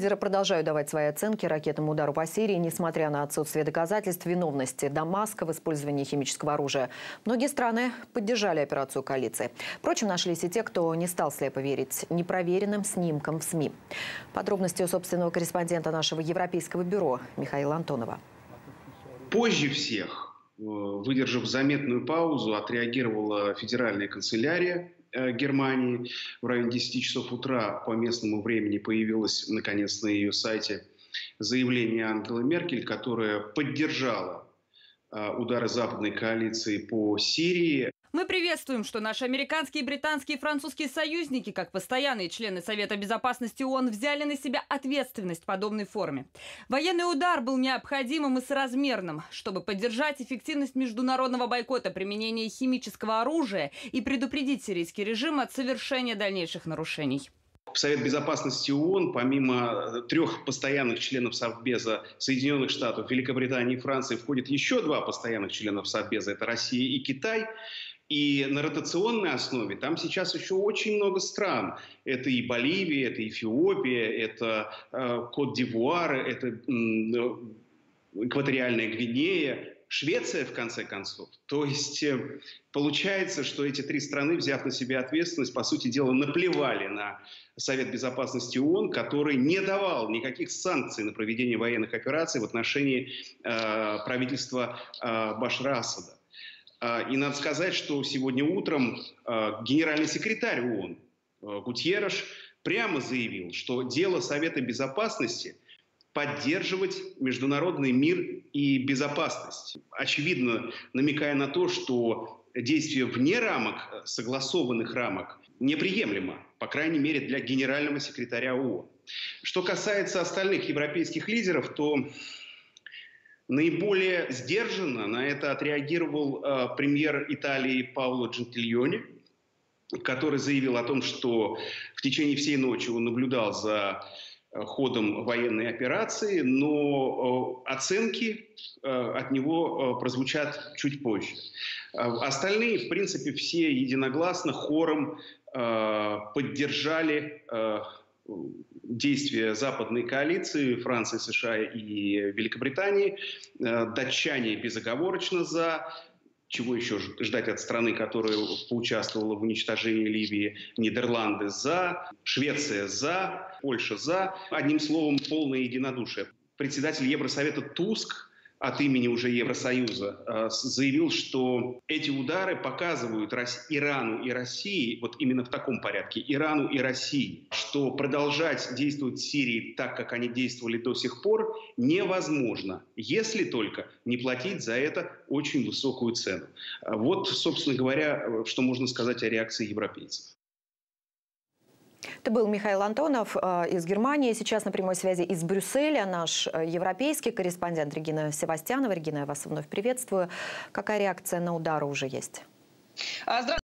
Лидеры продолжают давать свои оценки ракетному удару по Сирии, несмотря на отсутствие доказательств виновности Дамаска в использовании химического оружия. Многие страны поддержали операцию коалиции. Впрочем, нашлись и те, кто не стал слепо верить непроверенным снимкам в СМИ. Подробности у собственного корреспондента нашего европейского бюро Михаила Антонова. Позже всех, выдержав заметную паузу, отреагировала федеральная канцелярия Германии. В районе 10 часов утра по местному времени появилось, наконец, на ее сайте заявление Ангелы Меркель, которая поддержала удары западной коалиции по Сирии. Мы приветствуем, что наши американские, британские и французские союзники, как постоянные члены Совета Безопасности ООН, взяли на себя ответственность в подобной форме. Военный удар был необходимым и соразмерным, чтобы поддержать эффективность международного бойкота применения химического оружия и предупредить сирийский режим от совершения дальнейших нарушений. В Совет Безопасности ООН, помимо 3 постоянных членов Совбеза Соединенных Штатов, Великобритании и Франции, входит еще 2 постоянных членов Совбеза – это Россия и Китай. И на ротационной основе там сейчас еще очень много стран. Это и Боливия, это Эфиопия, это Кот-д'Ивуар, это Экваториальная Гвинея, Швеция, в конце концов. То есть получается, что эти 3 страны, взяв на себя ответственность, по сути дела, наплевали на Совет Безопасности ООН, который не давал никаких санкций на проведение военных операций в отношении правительства Башара Асада. И надо сказать, что сегодня утром генеральный секретарь ООН Гутерреш прямо заявил, что дело Совета Безопасности – поддерживать международный мир и безопасность. Очевидно, намекая на то, что действие вне рамок, согласованных рамок, неприемлемо, по крайней мере, для генерального секретаря ООН. Что касается остальных европейских лидеров, то наиболее сдержанно на это отреагировал премьер Италии Паоло Джентильони, который заявил о том, что в течение всей ночи он наблюдал за ходом военной операции, но оценки от него прозвучат чуть позже. Остальные, в принципе, все единогласно, хором поддержали действия западной коалиции Франции, США и Великобритании. Датчане безоговорочно за. Чего еще ждать от страны, которая поучаствовала в уничтожении Ливии? Нидерланды за, Швеция за, Польша за. Одним словом, полное единодушие. Председатель Евросовета Туск от имени уже Евросоюза заявил, что эти удары показывают Ирану и России, вот именно в таком порядке, Ирану и России, что продолжать действовать в Сирии так, как они действовали до сих пор, невозможно, если только не платить за это очень высокую цену. Вот, собственно говоря, что можно сказать о реакции европейцев. Это был Михаил Антонов из Германии. Сейчас на прямой связи из Брюсселя наш европейский корреспондент Регина Севастьянова. Регина, я вас вновь приветствую. Какая реакция на удары уже есть?